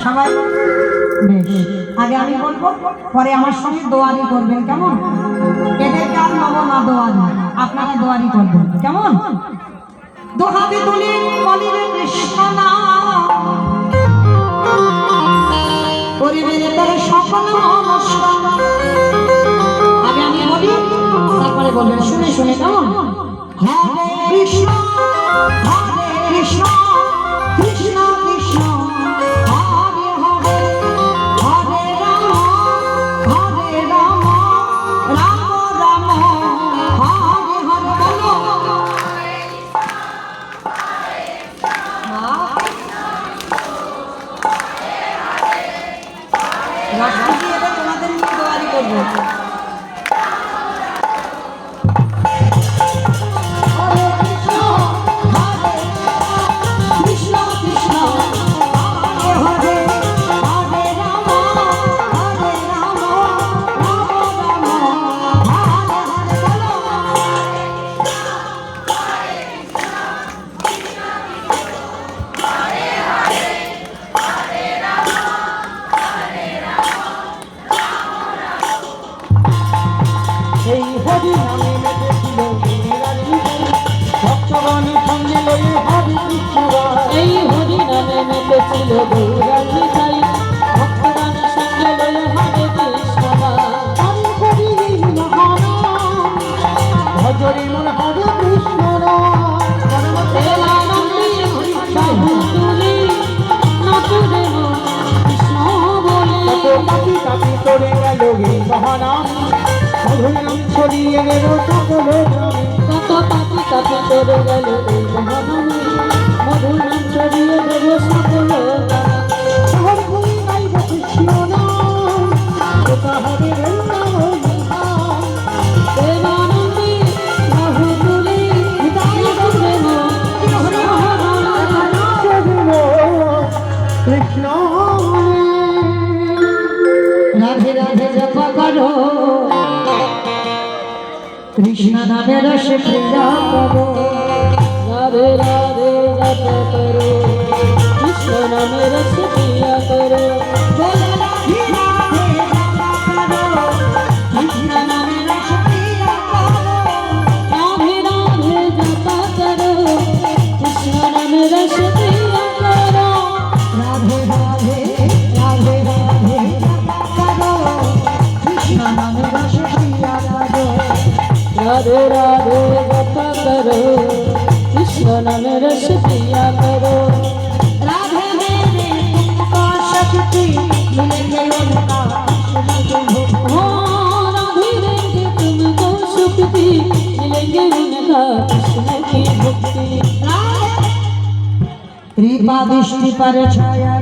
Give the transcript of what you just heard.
সবাই বেশ, আগে আমি বলবো, পরে আমার সঙ্গে দোয়ারি করবেন, কেমন? এদেরকে আর নেবো না দোয়ারি, আপনারা দোয়ারি করবেন, কেমন? দোহাতে তুলি বলি রে কৃষ্ণ নাম, পরিবেরে তোর সকল নমস্কার। আগে আমি বলি, তারপরে বলবেন, শুনে শুনে, কেমন? হরে কৃষ্ণ হরে কৃষ্ণ কৃষ্ণ কৃষ্ণ হরে হরে, হরে রাম রাম রাম হরে হরে। বলো রাষ্ট্রপতি, এবার তোমাদের নিয়ে দোয়ারি করবো। এই হরি নামে মেতেছিল ভক্তগণ সঙ্গে লয়ে হরি কৃষ্ণ গায়। এই হরি নামে মেতেছিল গৌরাঙ্গী গাই, ভক্তগণ সঙ্গে লয়ে হরি কৃষ্ণ গায়। হরি হরি মহানাম ভজরি মন হরে কৃষ্ণ রাম। কাপি কাপি করে গেল এই মহানাম, মধুর নাম ছড়িয়ে গেল সকল গ্রামে। কত পাপি কাপি করে গেল এই মহানামে, মধুর নাম ছড়িয়ে গেল সকল গ্রামে। শহর ভুলি গাইব কৃষ্ণ নাম, কোথা হবে বৃন্দাবন ধাম। দেবানন্দে বাহুবলী কৃষ্ণ রাধে রাধে জপ করো, কৃষ্ণ নামে রস ক্রিয়া করো। রাধে রাধে জপ করো, কৃষ্ণ নামে রস ক্রিয়া করো। বলো রাধে রাধে জপ করো, কৃষ্ণ নামে রস ক্রিয়া করো। রাধে রাধে জপ করো, কৃষ্ণ নামে রস ক্রিয়া করো। রাধে রাধে রাধে রাধে জপ করো, কৃষ্ণ নামে রস ক্রিয়া করো। রাধে রাধে জপ করো, কৃষ্ণ নামে রস ক্রিয়া করো। राधे मेरे तुमको शक्ति मिलेंगे उनका हो राधे देंगे तुमको शक्ति, मिलेंगे उनका कृष्ण की भक्ति। कृपा दृष्टि पर छाया